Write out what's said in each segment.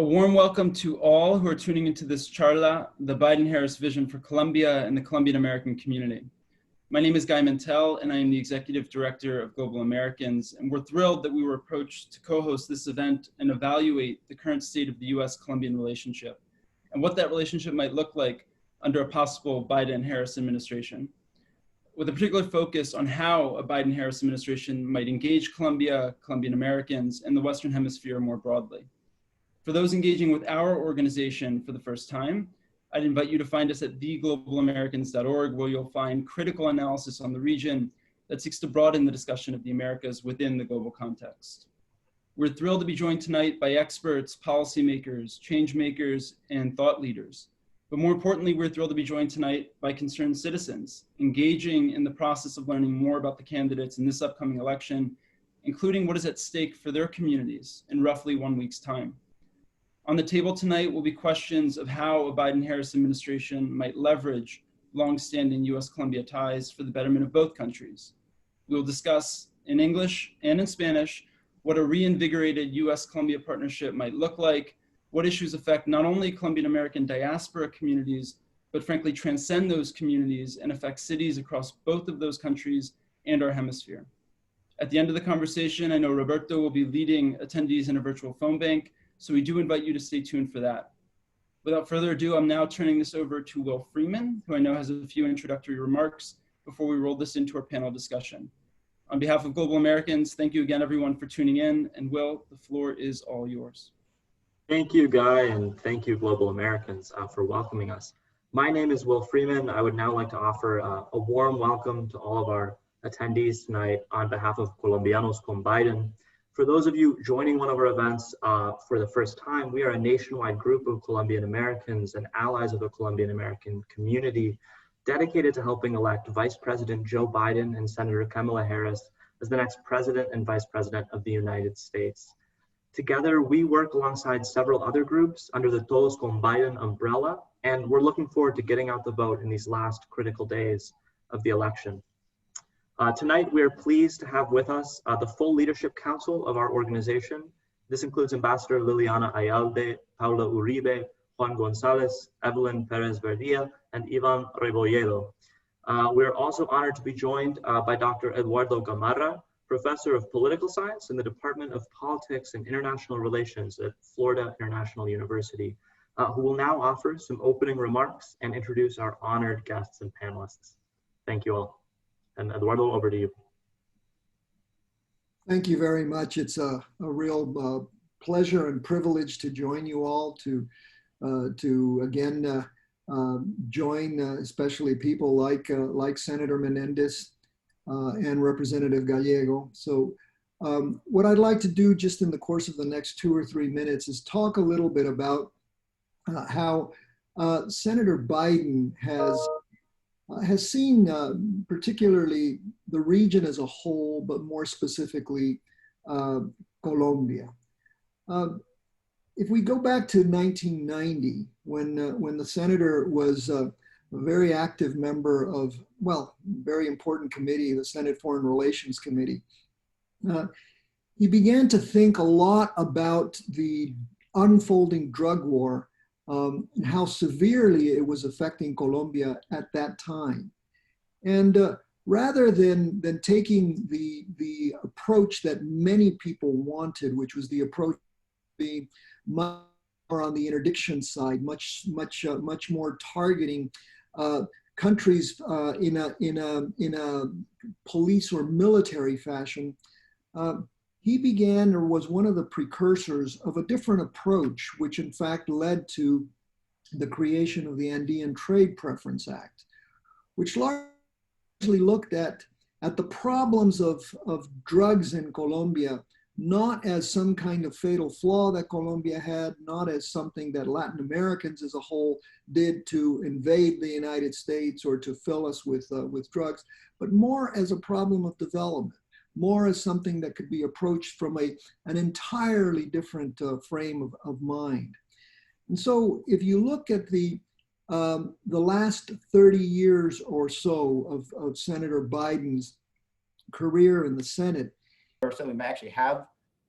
A warm welcome to all who are tuning into this charla, the Biden-Harris Vision for Colombia and the Colombian American Community. My name is Guy Mantell, and I am the Executive Director of Global Americans, and we're thrilled that we were approached to co-host this event and evaluate the current state of the U.S.-Colombian relationship and what that relationship might look like under a possible Biden-Harris administration, with a particular focus on how a Biden-Harris administration might engage Colombia, Colombian Americans, and the Western Hemisphere more broadly. For those engaging with our organization for the first time, I'd invite you to find us at theglobalamericans.org, where you'll find critical analysis on the region that seeks to broaden the discussion of the Americas within the global context. We're thrilled to be joined tonight by experts, policymakers, change makers, and thought leaders. But more importantly, we're thrilled to be joined tonight by concerned citizens, engaging in the process of learning more about the candidates in this upcoming election, including what is at stake for their communities in roughly 1 week's time. On the table tonight will be questions of how a Biden-Harris administration might leverage longstanding U.S.-Colombia ties for the betterment of both countries. We will discuss in English and in Spanish what a reinvigorated U.S.-Colombia partnership might look like, what issues affect not only Colombian American diaspora communities, but frankly transcend those communities and affect cities across both of those countries and our hemisphere. At the end of the conversation, I know Roberto will be leading attendees in a virtual phone bank, so we do invite you to stay tuned for that. Without further ado, I'm now turning this over to Will Freeman, who I know has a few introductory remarks before we roll this into our panel discussion. On behalf of Global Americans, thank you again, everyone, for tuning in. And Will, the floor is all yours. Thank you, Guy, and thank you, Global Americans, for welcoming us. My name is Will Freeman. I would now like to offer a warm welcome to all of our attendees tonight on behalf of Colombianos, cómo. For those of you joining one of our events for the first time, we are a nationwide group of Colombian Americans and allies of the Colombian American community dedicated to helping elect Vice President Joe Biden and Senator Kamala Harris as the next President and Vice President of the United States. Together, we work alongside several other groups under the Todos con Biden umbrella, and we're looking forward to getting out the vote in these last critical days of the election. Tonight, we are pleased to have with us the full leadership council of our organization. This includes Ambassador Liliana Ayalde, Paula Uribe, Juan Gonzalez, Evelyn Perez Verdia, and Ivan Rebolledo. We are also honored to be joined by Dr. Eduardo Gamarra, Professor of Political Science in the Department of Politics and International Relations at Florida International University, who will now offer some opening remarks and introduce our honored guests and panelists. Thank you all. And Eduardo, over to you. Thank you very much. It's a real pleasure and privilege to join you all, to again join especially people like Senator Menendez and Representative Gallego. So what I'd like to do just in the course of the next 2 or 3 minutes is talk a little bit about how Senator Biden has seen particularly the region as a whole, but more specifically Colombia. If we go back to 1990, when the senator was a very active member of, well, very important committee, the Senate Foreign Relations Committee, he began to think a lot about the unfolding drug war and how severely it was affecting Colombia at that time. And rather than taking the approach that many people wanted, which was the approach being much more on the interdiction side, much more targeting countries in a police or military fashion, he began or was one of the precursors of a different approach, which in fact led to the creation of the Andean Trade Preference Act, which largely looked at the problems of drugs in Colombia, not as some kind of fatal flaw that Colombia had, not as something that Latin Americans as a whole did to invade the United States or to fill us with drugs, but more as a problem of development, more as something that could be approached from an entirely different frame of mind. And so if you look at the last 30 years or so of Senator Biden's career in the Senate, or so we may actually have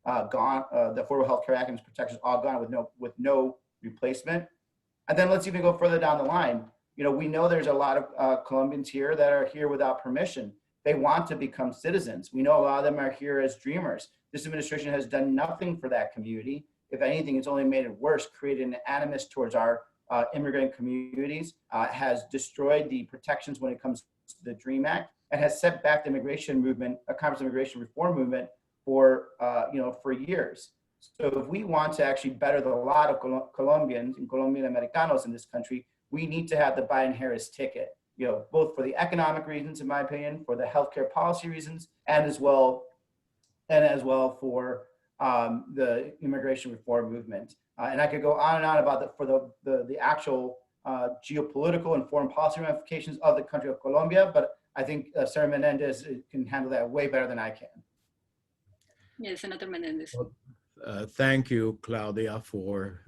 gone, the Affordable Health Care Act and its protections all gone with no replacement. And then let's even go further down the line. You know, we know there's a lot of Colombians here that are here without permission. They want to become citizens. We know a lot of them are here as dreamers. This administration has done nothing for that community. If anything, it's only made it worse, created an animus towards our immigrant communities, has destroyed the protections when it comes to the DREAM Act, and has set back the immigration movement, a comprehensive immigration reform movement for, for years. So if we want to actually better the lot of Colombians and Colombian Americanos in this country, we need to have the Biden-Harris ticket, you know, both for the economic reasons, in my opinion, for the healthcare policy reasons, and as well for the immigration reform movement. And I could go on and on about the actual geopolitical and foreign policy ramifications of the country of Colombia, but I think Senator Menendez can handle that way better than I can. Yes, Senator Menendez. Well, thank you, Claudia, for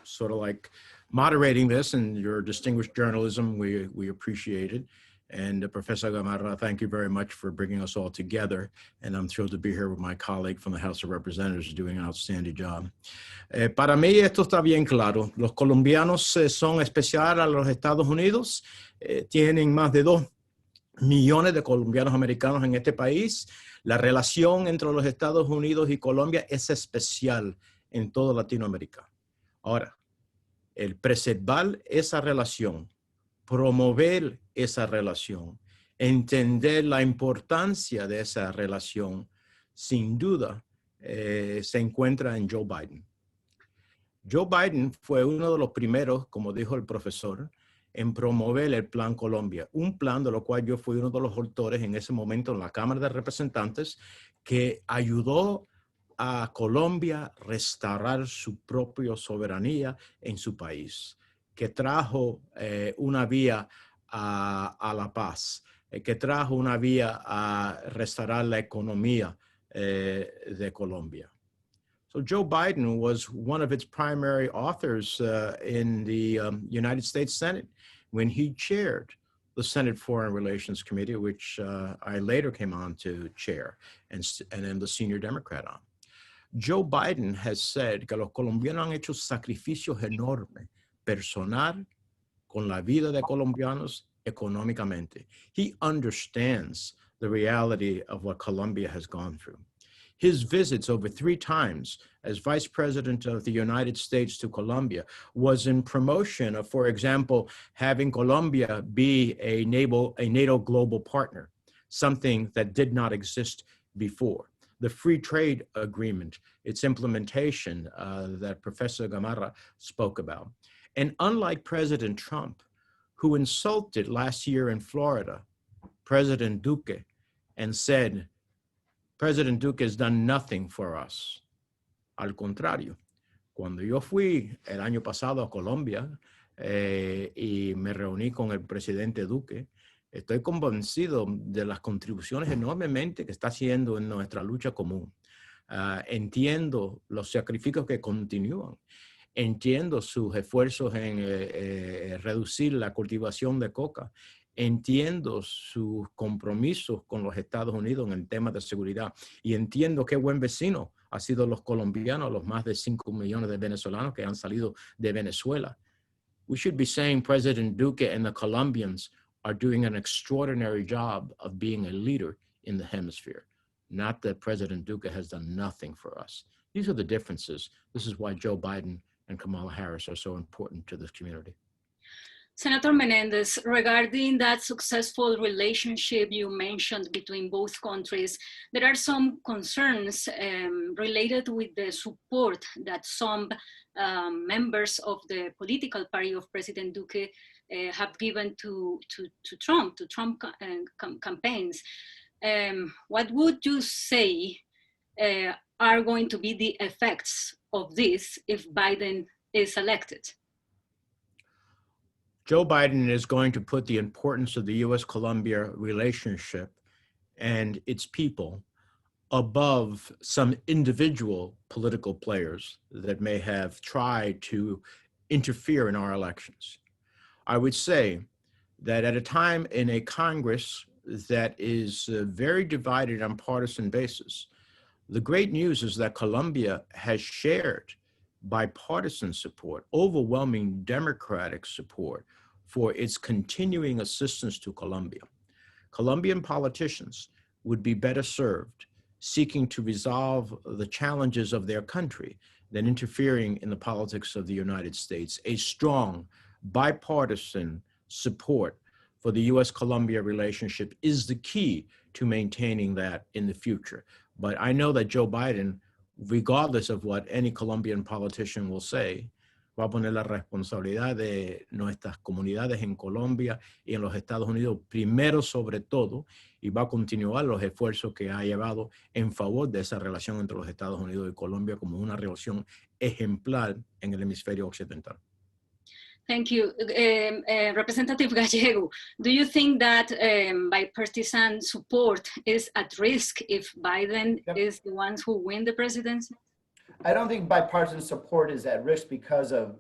sort of like moderating this, and your distinguished journalism. We appreciate it. And Professor Gamarra, thank you very much for bringing us all together. And I'm thrilled to be here with my colleague from the House of Representatives doing an outstanding job. Para mí esto está bien claro. Los colombianos son especiales a los Estados Unidos. Tienen más de 2 millones de colombianos americanos en este país. La relación entre los Estados Unidos y Colombia es especial en toda Latinoamérica. Ahora, el preservar esa relación, promover esa relación, entender la importancia de esa relación, sin duda, se encuentra en Joe Biden. Joe Biden fue uno de los primeros, como dijo el profesor, en promover el Plan Colombia, un plan de lo cual yo fui uno de los autores en ese momento en la Cámara de Representantes, que ayudó a Colombia restaurar su propia soberanía en su país, que trajo una vía a la paz, que trajo una vía a restaurar la economía de Colombia. So Joe Biden was one of its primary authors in the United States Senate when he chaired the Senate Foreign Relations Committee, which I later came on to chair and then the senior Democrat on. Joe Biden has said que los colombianos han hecho sacrificios enormes, personal, con la vida de colombianos, económicamente. He understands the reality of what Colombia has gone through. His visits over 3 times as Vice President of the United States to Colombia was in promotion of, for example, having Colombia be a NATO global partner, something that did not exist before. The free trade agreement, its implementation that Professor Gamarra spoke about. And unlike President Trump, who insulted last year in Florida, President Duque, and said, President Duque has done nothing for us. Al contrario, cuando yo fui el año pasado a Colombia y me reuní con el presidente Duque, estoy convencido de las contribuciones enormemente que está haciendo en nuestra lucha común. Entiendo los sacrificios que continúan. Entiendo sus esfuerzos en reducir la cultivación de coca. Entiendo sus compromisos con los Estados Unidos en el tema de seguridad. Y entiendo qué buen vecino han sido los colombianos, los más de 5 millones de venezolanos que han salido de Venezuela. We should be saying President Duque and the Colombians are doing an extraordinary job of being a leader in the hemisphere. Not that President Duque has done nothing for us. These are the differences. This is why Joe Biden and Kamala Harris are so important to this community. Senator Menendez, regarding that successful relationship you mentioned between both countries, there are some concerns related with the support that some members of the political party of President Duque have given to Trump campaigns. What would you say are going to be the effects of this if Biden is elected? Joe Biden is going to put the importance of the U.S.-Colombia relationship and its people above some individual political players that may have tried to interfere in our elections. I would say that at a time in a Congress that is very divided on partisan basis, The great news is that Colombia has shared bipartisan support, overwhelming Democratic support for its continuing assistance to Colombia. Colombian politicians would be better served seeking to resolve the challenges of their country than interfering in the politics of the United States. A strong bipartisan support for the US-Colombia relationship is the key to maintaining that in the future. But I know that Joe Biden, regardless of what any Colombian politician will say, va a poner la responsabilidad de nuestras comunidades en Colombia y en los Estados Unidos primero sobre todo, y va a continuar los esfuerzos que ha llevado en favor de esa relación entre los Estados Unidos y Colombia como una relación ejemplar en el hemisferio occidental. Thank you. Representative Gallego, do you think that bipartisan support is at risk if Biden is the ones who win the presidency? I don't think bipartisan support is at risk because of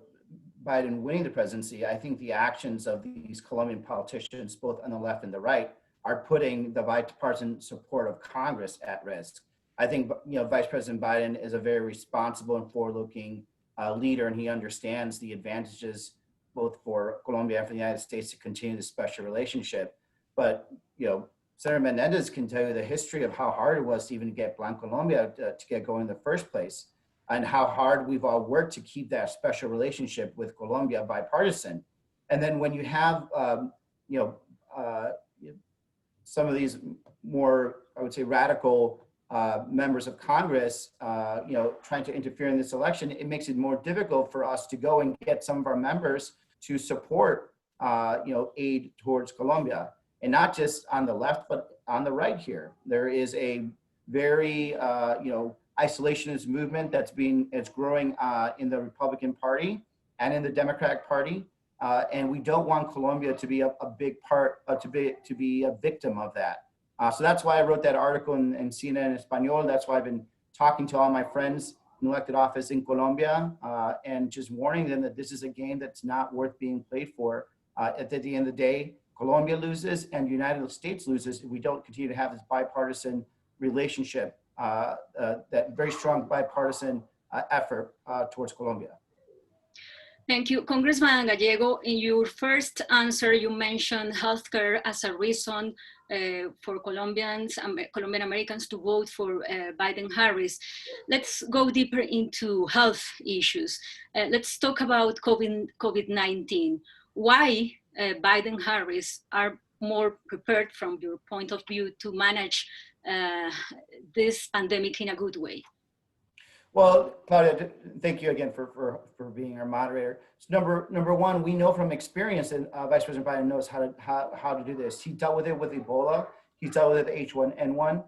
Biden winning the presidency. I think the actions of these Colombian politicians, both on the left and the right, are putting the bipartisan support of Congress at risk. I think, Vice President Biden is a very responsible and forward-looking leader, and he understands the advantages both for Colombia and for the United States to continue this special relationship. But, Senator Menendez can tell you the history of how hard it was to even get Colombia to get going in the first place, and how hard we've all worked to keep that special relationship with Colombia bipartisan. And then when you have, some of these more, I would say, radical members of Congress, trying to interfere in this election, it makes it more difficult for us to go and get some of our members to support, aid towards Colombia. And not just on the left, but on the right here. There is a very, isolationist movement it's growing in the Republican Party and in the Democratic Party. And we don't want Colombia to be a big part, to be a victim of that. So that's why I wrote that article in CNN en Español. That's why I've been talking to all my friends in elected office in Colombia and just warning them that this is a game that's not worth being played for. At the end of the day, Colombia loses and the United States loses if we don't continue to have this bipartisan relationship, that very strong bipartisan effort towards Colombia. Thank you. Congressman Gallego, in your first answer, you mentioned healthcare as a reason for Colombian Americans to vote for Biden-Harris. Let's go deeper into health issues. Let's talk about COVID-19. Why Biden-Harris are more prepared from your point of view to manage this pandemic in a good way? Well, Claudia, thank you again for being our moderator. So number one, we know from experience, and Vice President Biden knows how to do this. He dealt with it with Ebola. He's dealt with it with H1N1.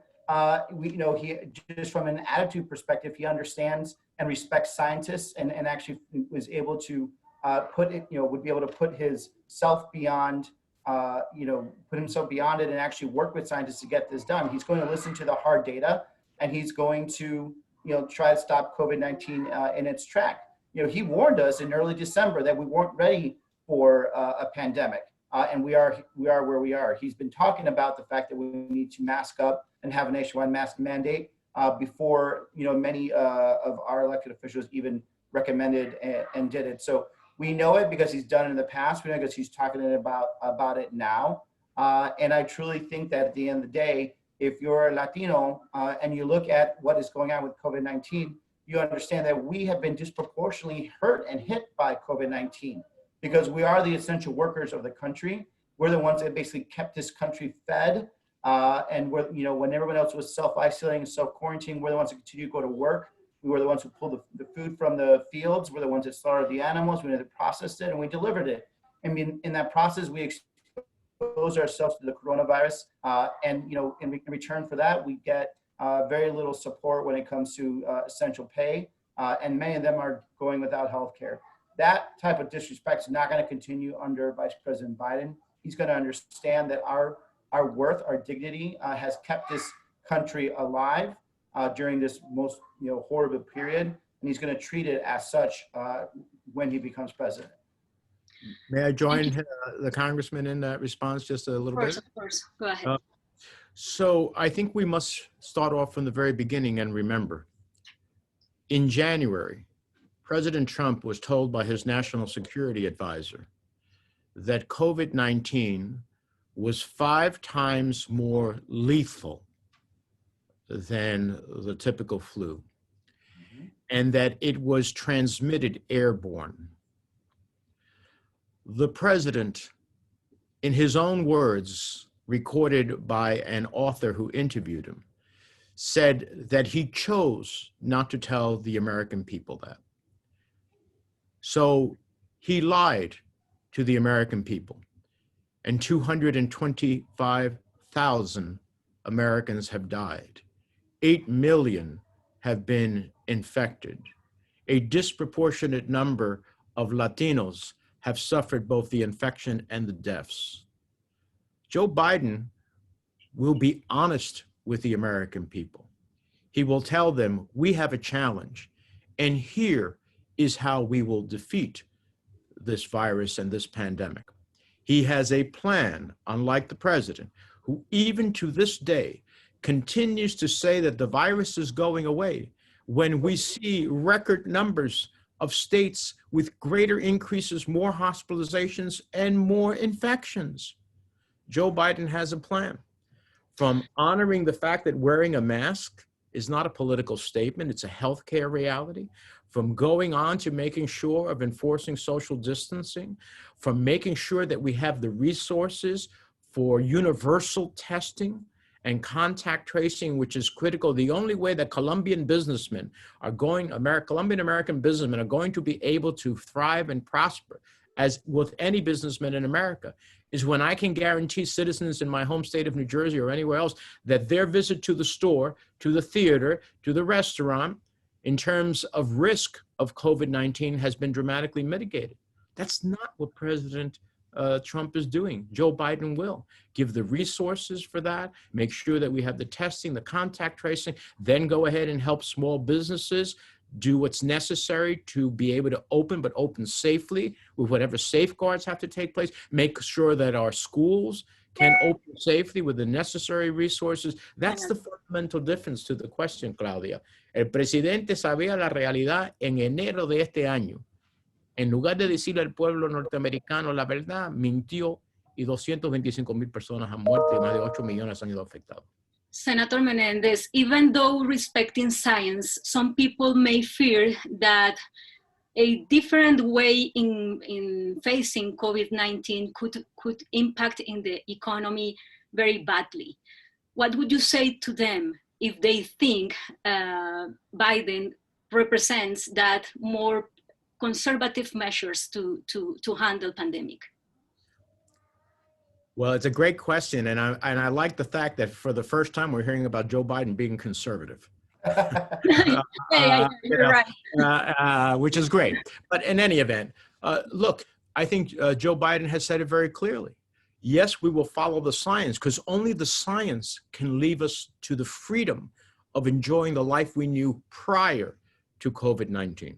He just from an attitude perspective, he understands and respects scientists, and actually was able to would be able to put his self beyond, put himself beyond it and actually work with scientists to get this done. He's going to listen to the hard data, and he's going to try to stop COVID-19 in its track. He warned us in early December that we weren't ready for a pandemic, and we are where we are. He's been talking about the fact that we need to mask up and have a nationwide mask mandate before many of our elected officials even recommended and did it. So we know it because he's done it in the past. We know because he's talking about it now, and I truly think that at the end of the day, if you're a Latino and you look at what is going on with COVID-19, you understand that we have been disproportionately hurt and hit by COVID-19 because we are the essential workers of the country. We're the ones that basically kept this country fed. And we're, when everyone else was self-isolating and self-quarantining, we're the ones that continue to go to work. We were the ones who pulled the food from the fields. We're the ones that slaughtered the animals. We processed it and we delivered it. I mean, in that process, we expose ourselves to the coronavirus, and in return for that, we get very little support when it comes to essential pay, and many of them are going without health care. That type of disrespect is not going to continue under Vice President Biden. He's going to understand that our worth, our dignity has kept this country alive during this most horrible period, and he's going to treat it as such when he becomes president. May I join the congressman in that response just a little bit? Of course, go ahead. So I think we must start off from the very beginning and remember, in January, President Trump was told by his national security advisor that COVID-19 was 5 times more lethal than the typical flu, and that it was transmitted airborne. The president, in his own words, recorded by an author who interviewed him, said that he chose not to tell the American people that. So he lied to the American people, and 225,000 Americans have died. 8 million have been infected. A disproportionate number of Latinos have suffered both the infection and the deaths. Joe Biden will be honest with the American people. He will tell them, we have a challenge, and here is how we will defeat this virus and this pandemic. He has a plan, unlike the president, who even to this day continues to say that the virus is going away when we see record numbers of states with greater increases, more hospitalizations, and more infections. Joe Biden has a plan, from honoring the fact that wearing a mask is not a political statement, it's a healthcare reality, from going on to making sure of enforcing social distancing, from making sure that we have the resources for universal testing and contact tracing, which is critical. The only way that Colombian businessmen are going, Colombian American businessmen are going to be able to thrive and prosper, as with any businessman in America, is when I can guarantee citizens in my home state of New Jersey or anywhere else that their visit to the store, to the theater, to the restaurant, in terms of risk of COVID-19 has been dramatically mitigated. That's not what President Trump is doing. Joe Biden will give the resources for that, make sure that we have the testing, the contact tracing, then go ahead and help small businesses do what's necessary to be able to open, but open safely with whatever safeguards have to take place, make sure that our schools can open safely with the necessary resources. That's the fundamental difference to the question, Claudia. El presidente sabía la realidad en enero de este año. En lugar de decirle al pueblo norteamericano la verdad, mintió y 225,000 personas han muerto y más de 8 millones han sido afectados. Senator Menendez, even though respecting science, some people may fear that a different way in facing COVID-19 could impact in the economy very badly. What would you say to them if they think Biden represents that more conservative measures to handle pandemic? Well, it's a great question, and I like the fact that for the first time we're hearing about Joe Biden being conservative. You're right. Which is great. But in any event, look, I think Joe Biden has said it very clearly. Yes, we will follow the science, because only the science can lead us to the freedom of enjoying the life we knew prior to COVID-19.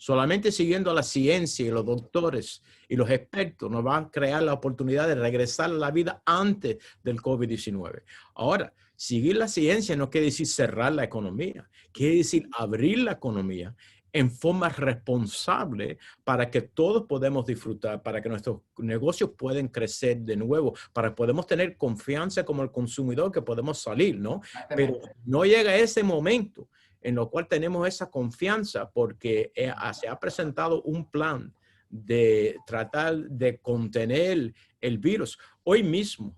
Solamente siguiendo la ciencia y los doctores y los expertos nos va a crear la oportunidad de regresar a la vida antes del COVID-19. Ahora, seguir la ciencia no quiere decir cerrar la economía, quiere decir abrir la economía en forma responsable para que todos podamos disfrutar, para que nuestros negocios puedan crecer de nuevo, para que podamos tener confianza como el consumidor que podemos salir, ¿no? Pero no llega ese momento en lo cual tenemos esa confianza porque se ha presentado un plan de tratar de contener el virus. Hoy mismo,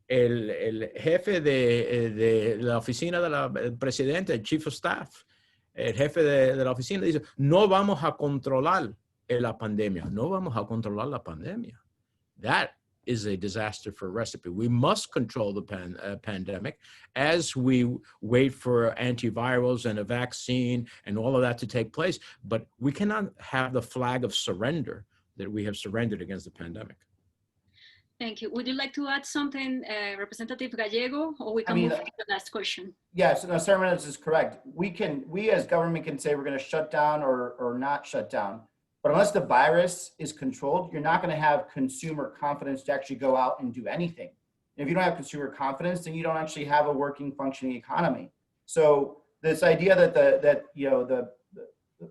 el jefe de la oficina del presidente, el Chief of Staff, el jefe de la oficina dice, no vamos a controlar la pandemia, no vamos a controlar la pandemia. That is a disaster for a recipe. We must control the pandemic as we wait for antivirals and a vaccine and all of that to take place. But we cannot have the flag of surrender that we have surrendered against the pandemic. Thank you. Would you like to add something, Representative Gallego, or we can move to the last question? Yes, no, Senator Menendez is correct. We as government can say we're going to shut down or not shut down. But unless the virus is controlled, you're not going to have consumer confidence to actually go out and do anything. If you don't have consumer confidence, then you don't actually have a working, functioning economy. So this idea that the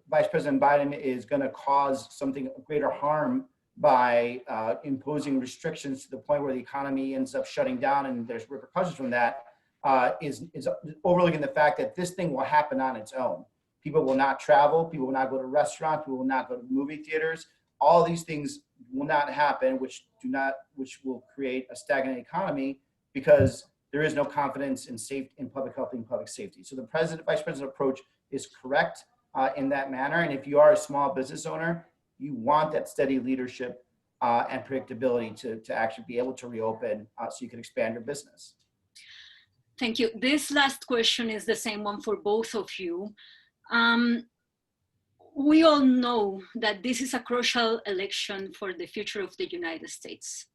Vice President Biden is going to cause something greater harm by imposing restrictions to the point where the economy ends up shutting down and there's repercussions from that is overlooking the fact that this thing will happen on its own. People will not travel, people will not go to restaurants, people will not go to movie theaters. All these things will not happen, which will create a stagnant economy because there is no confidence in public health and public safety. So the vice president approach is correct in that manner. And if you are a small business owner, you want that steady leadership and predictability to actually be able to reopen so you can expand your business. Thank you. This last question is the same one for both of you. We all know that this is a crucial election for the future of the United States.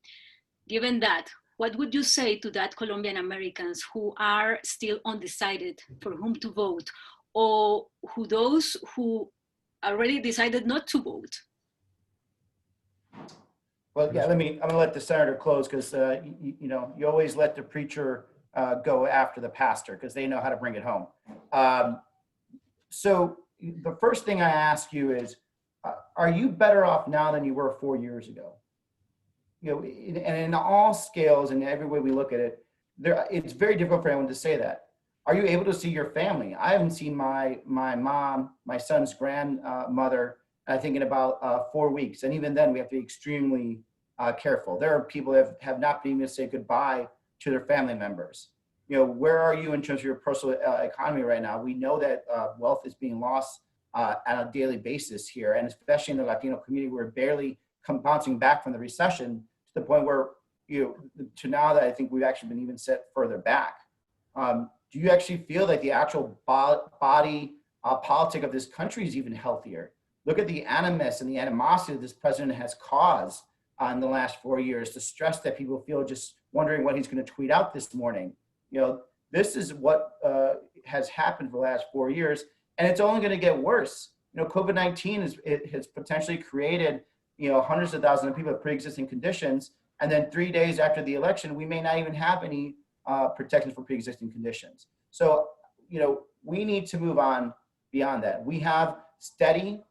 Given that, what would you say to that Colombian Americans who are still undecided for whom to vote, or those who already decided not to vote? Well, yeah, I'm going to let the senator close because, you always let the preacher go after the pastor because they know how to bring it home. So the first thing I ask you is, are you better off now than you were 4 years ago? And in all scales and every way we look at it, it's very difficult for anyone to say that. Are you able to see your family? I haven't seen my mom, my son's grandmother, I think in about 4 weeks. And even then we have to be extremely careful. There are people that have not been able to say goodbye to their family members. Where are you in terms of your personal economy right now? We know that wealth is being lost on a daily basis here, and especially in the Latino community, we're barely bouncing back from the recession to the point where, to now that I think we've actually been even set further back. Do you actually feel like the actual body politic of this country is even healthier? Look at the animus and the animosity that this president has caused in the last 4 years, the stress that people feel just wondering what he's going to tweet out this morning. This is what has happened for the last 4 years, and it's only going to get worse. COVID-19 has potentially created, hundreds of thousands of people with pre-existing conditions, and then 3 days after the election, we may not even have any protections for pre-existing conditions. So, we need to move on beyond that. We have steady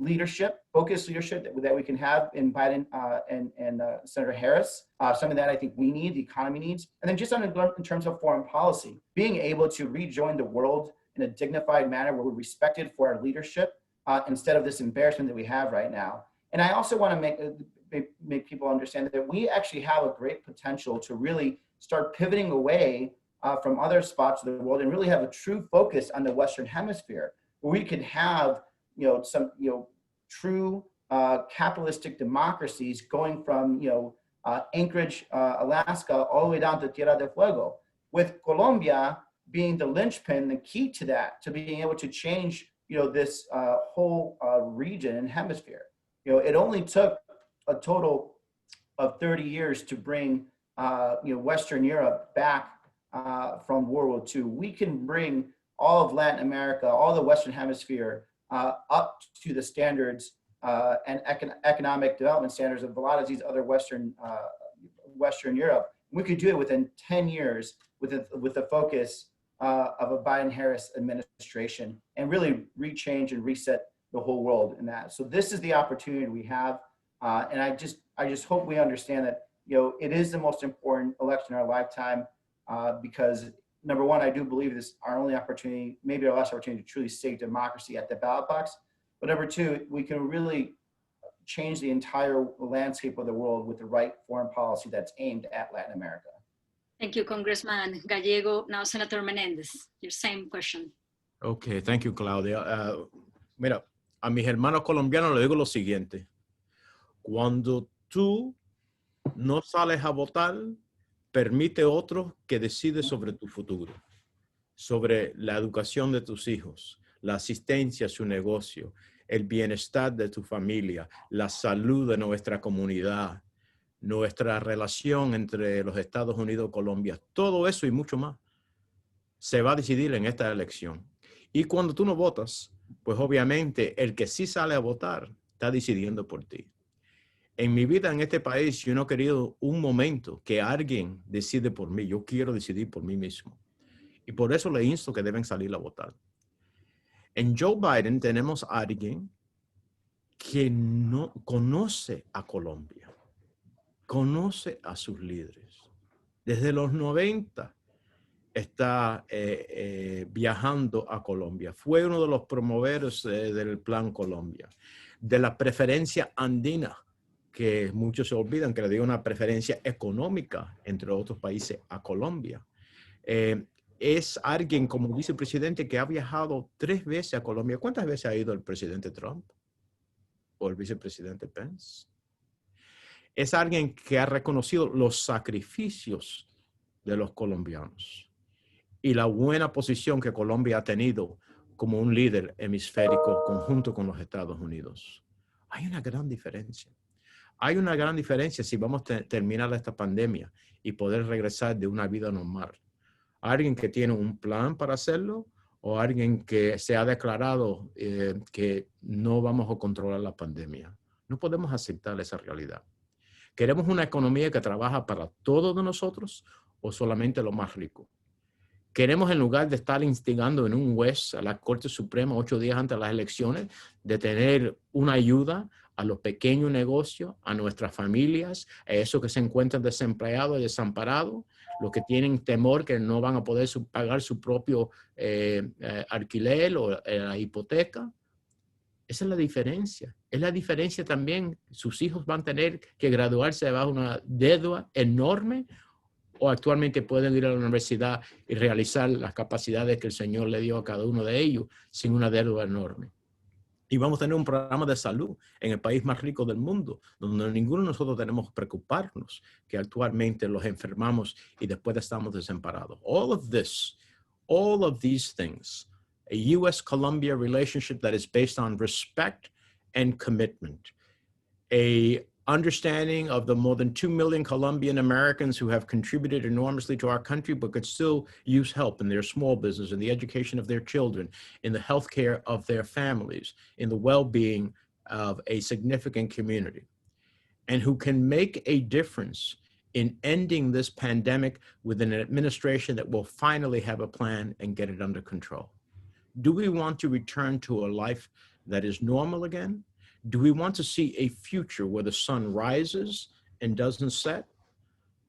leadership, focused leadership that we can have in Biden and Senator Harris, something that I think we need, the economy needs. And then just in terms of foreign policy, being able to rejoin the world in a dignified manner where we're respected for our leadership instead of this embarrassment that we have right now. And I also want to make people understand that we actually have a great potential to really start pivoting away from other spots of the world and really have a true focus on the Western Hemisphere, where we can have some true capitalistic democracies going from Anchorage, Alaska, all the way down to Tierra del Fuego, with Colombia being the linchpin, the key to that, to being able to change this whole region and hemisphere. It only took a total of 30 years to bring Western Europe back from World War II. We can bring all of Latin America, all the Western Hemisphere up to the standards and economic development standards of a lot of these other Western Europe. We could do it within 10 years with the focus of a Biden-Harris administration and really rechange and reset the whole world in that. So this is the opportunity we have. And I just hope we understand that, it is the most important election in our lifetime because number one, I do believe this is our only opportunity, maybe our last opportunity to truly save democracy at the ballot box. But number two, we can really change the entire landscape of the world with the right foreign policy that's aimed at Latin America. Thank you, Congressman Gallego. Now, Senator Menendez, your same question. Okay, thank you, Claudia. Mira, a mis hermanos colombianos les digo lo siguiente. Cuando tú no sales a votar, permite a otros que deciden sobre tu futuro, sobre la educación de tus hijos, la asistencia a su negocio, el bienestar de tu familia, la salud de nuestra comunidad, nuestra relación entre los Estados Unidos y Colombia. Todo eso y mucho más se va a decidir en esta elección. Y cuando tú no votas, pues obviamente el que sí sale a votar está decidiendo por ti. En mi vida en este país, yo no he querido un momento que alguien decide por mí. Yo quiero decidir por mí mismo. Y por eso le insto que deben salir a votar. En Joe Biden tenemos a alguien que no conoce a Colombia, conoce a sus líderes. Desde los 90 está viajando a Colombia. Fue uno de los promotores del Plan Colombia, de la preferencia andina, que muchos se olvidan que le dio una preferencia económica, entre otros países, a Colombia. Es alguien como vicepresidente que ha viajado 3 veces a Colombia. ¿Cuántas veces ha ido el presidente Trump o el vicepresidente Pence? Es alguien que ha reconocido los sacrificios de los colombianos y la buena posición que Colombia ha tenido como un líder hemisférico conjunto con los Estados Unidos. Hay una gran diferencia. Hay una gran diferencia si vamos a terminar esta pandemia y poder regresar de una vida normal. Alguien que tiene un plan para hacerlo o alguien que se ha declarado que no vamos a controlar la pandemia. No podemos aceptar esa realidad. ¿Queremos una economía que trabaja para todos de nosotros o solamente los más ricos? ¿Queremos, en lugar de estar instigando en un juez a la Corte Suprema 8 días antes de las elecciones, de tener una ayuda a los pequeños negocios, a nuestras familias, a esos que se encuentran desempleados y desamparados, los que tienen temor que no van a poder pagar su propio alquiler o la hipoteca? Esa es la diferencia. Es la diferencia también. Sus hijos van a tener que graduarse bajo una deuda enorme o actualmente pueden ir a la universidad y realizar las capacidades que el Señor le dio a cada uno de ellos sin una deuda enorme. Y vamos a tener un programa de salud en el país más rico del mundo, donde ninguno de nosotros tenemos que preocuparnos que actualmente los enfermamos y después estamos desamparados. All of these things, a U.S.-Colombia relationship that is based on respect and commitment, a understanding of the more than 2 million Colombian Americans who have contributed enormously to our country, but could still use help in their small business, in the education of their children, in the healthcare of their families, in the well-being of a significant community, and who can make a difference in ending this pandemic with an administration that will finally have a plan and get it under control. Do we want to return to a life that is normal again? Do we want to see a future where the sun rises and doesn't set?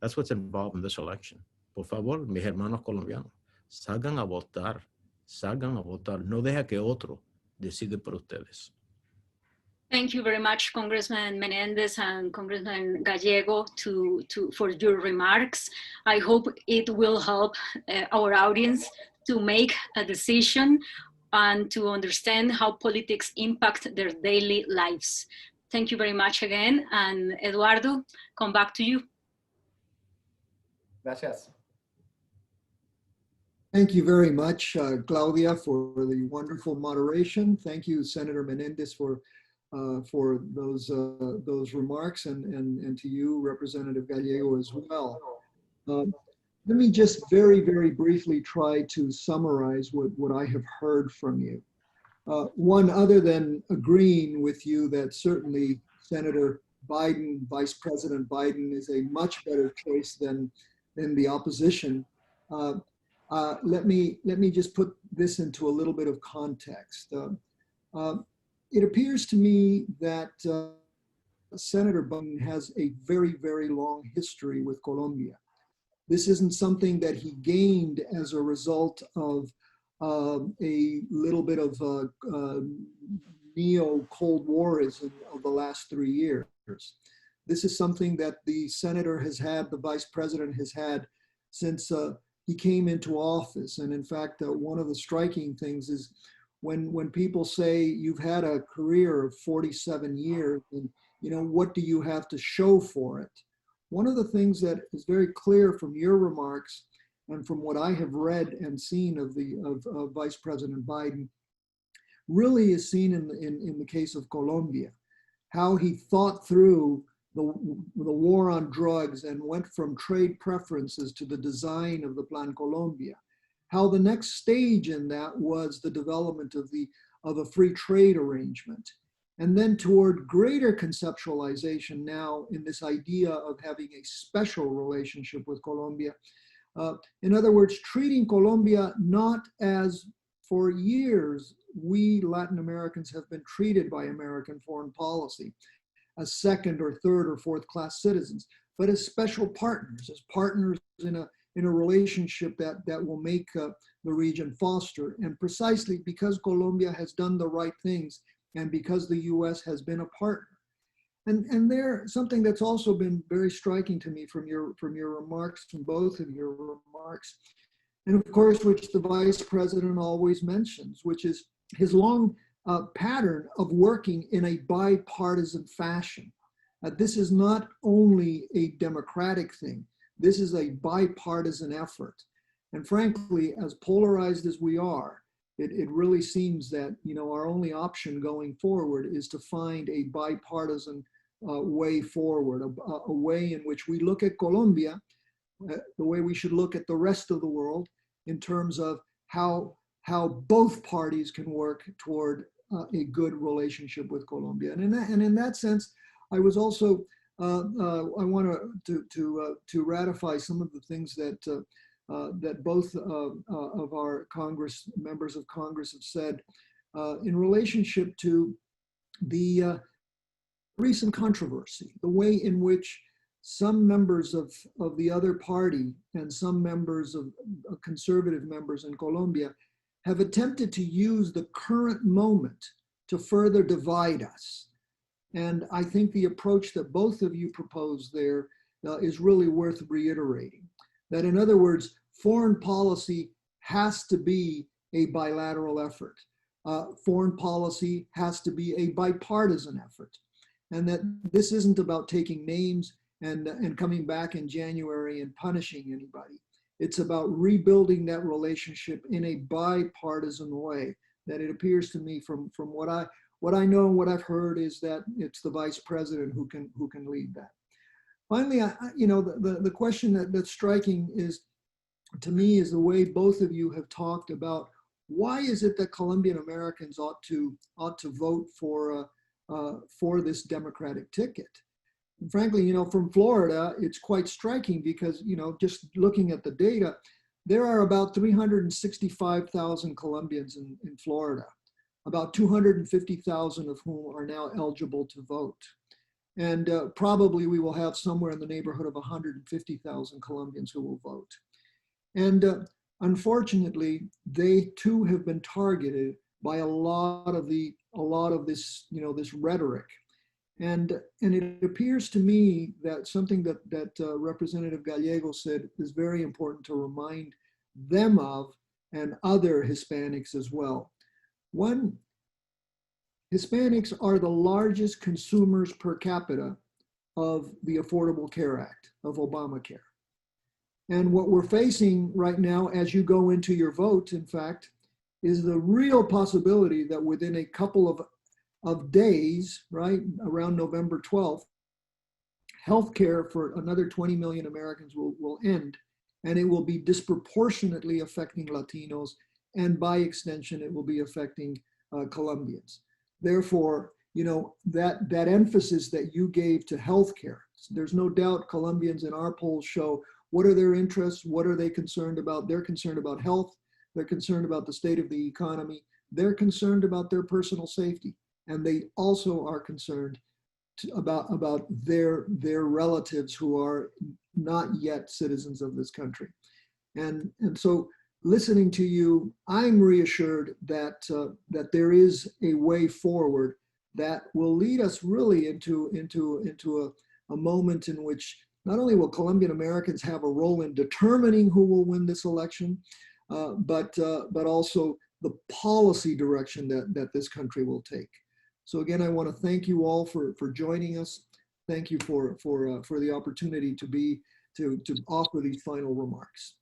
That's what's involved in this election. Por favor, mis hermanos colombianos, salgan a votar, salgan a votar. No deja que otro decide por ustedes. Thank you very much, Congressman Menendez and Congressman Gallego, for your remarks. I hope it will help our audience to make a decision and to understand how politics impact their daily lives. Thank you very much again. And Eduardo, come back to you. Gracias. Thank you very much, Claudia, for the wonderful moderation. Thank you, Senator Menendez, for those remarks, and to you, Representative Gallego, as well. Let me just very, very briefly try to summarize what I have heard from you. One, other than agreeing with you that certainly Senator Biden, Vice President Biden, is a much better choice than the opposition. Let me just put this into a little bit of context. It appears to me that Senator Biden has a very, very long history with Colombia. This isn't something that he gained as a result of a little bit of neo-Cold Warism of the last 3 years. This is something that the senator has had, the vice president has had since he came into office. And in fact, one of the striking things is when people say you've had a career of 47 years, and what do you have to show for it? One of the things that is very clear from your remarks and from what I have read and seen of Vice President Biden really is seen in the case of Colombia, how he thought through the war on drugs and went from trade preferences to the design of the Plan Colombia, how the next stage in that was the development of a free trade arrangement. and then toward greater conceptualization now in this idea of having a special relationship with Colombia. In other words, treating Colombia not as for years we Latin Americans have been treated by American foreign policy as second or third or fourth class citizens, but as special partners, as partners in a relationship that will make the region foster. And precisely because Colombia has done the right things and because the US has been a partner. And there, something that's also been very striking to me from your remarks, from both of your remarks, and of course, which the Vice President always mentions, which is his long pattern of working in a bipartisan fashion. This is not only a democratic thing, this is a bipartisan effort. And frankly, as polarized as we are, it really seems that, you know, our only option going forward is to find a bipartisan way forward, a way in which we look at Colombia the way we should look at the rest of the world in terms of how both parties can work toward a good relationship with Colombia. And in that sense, I was also I want to ratify some of the things that that both of our members of Congress have said in relationship to the recent controversy, the way in which some members of the other party and some members of conservative members in Colombia have attempted to use the current moment to further divide us. And I think the approach that both of you propose there is really worth reiterating. That in other words, foreign policy has to be a bilateral effort. Foreign policy has to be a bipartisan effort. And that this isn't about taking names and coming back in January and punishing anybody. It's about rebuilding that relationship in a bipartisan way. That it appears to me from what I know and what I've heard is that it's the Vice President who can lead that. Finally, the question that's striking is, to me, is the way both of you have talked about why is it that Colombian Americans ought to vote for this Democratic ticket. And frankly, from Florida, it's quite striking because, just looking at the data, there are about 365,000 Colombians in Florida, about 250,000 of whom are now eligible to vote. And probably we will have somewhere in the neighborhood of 150,000 Colombians who will vote. And unfortunately, they too have been targeted by a lot of this, this rhetoric. And it appears to me that something that Representative Gallego said is very important to remind them of, and other Hispanics as well. One, Hispanics are the largest consumers per capita of the Affordable Care Act, of Obamacare. And what we're facing right now as you go into your vote, in fact, is the real possibility that within a couple of days, right, around November 12th, healthcare for another 20 million Americans will end, and it will be disproportionately affecting Latinos, and by extension, it will be affecting Colombians. Therefore, that emphasis that you gave to healthcare, there's no doubt Colombians in our polls show what are their interests, what are they concerned about? They're concerned about health, they're concerned about the state of the economy, they're concerned about their personal safety, and they also are concerned about their relatives who are not yet citizens of this country. And so listening to you, I'm reassured that there is a way forward that will lead us really into a moment in which not only will Colombian Americans have a role in determining who will win this election, but also the policy direction that this country will take. So again, I want to thank you all for joining us. Thank you for the opportunity to offer these final remarks.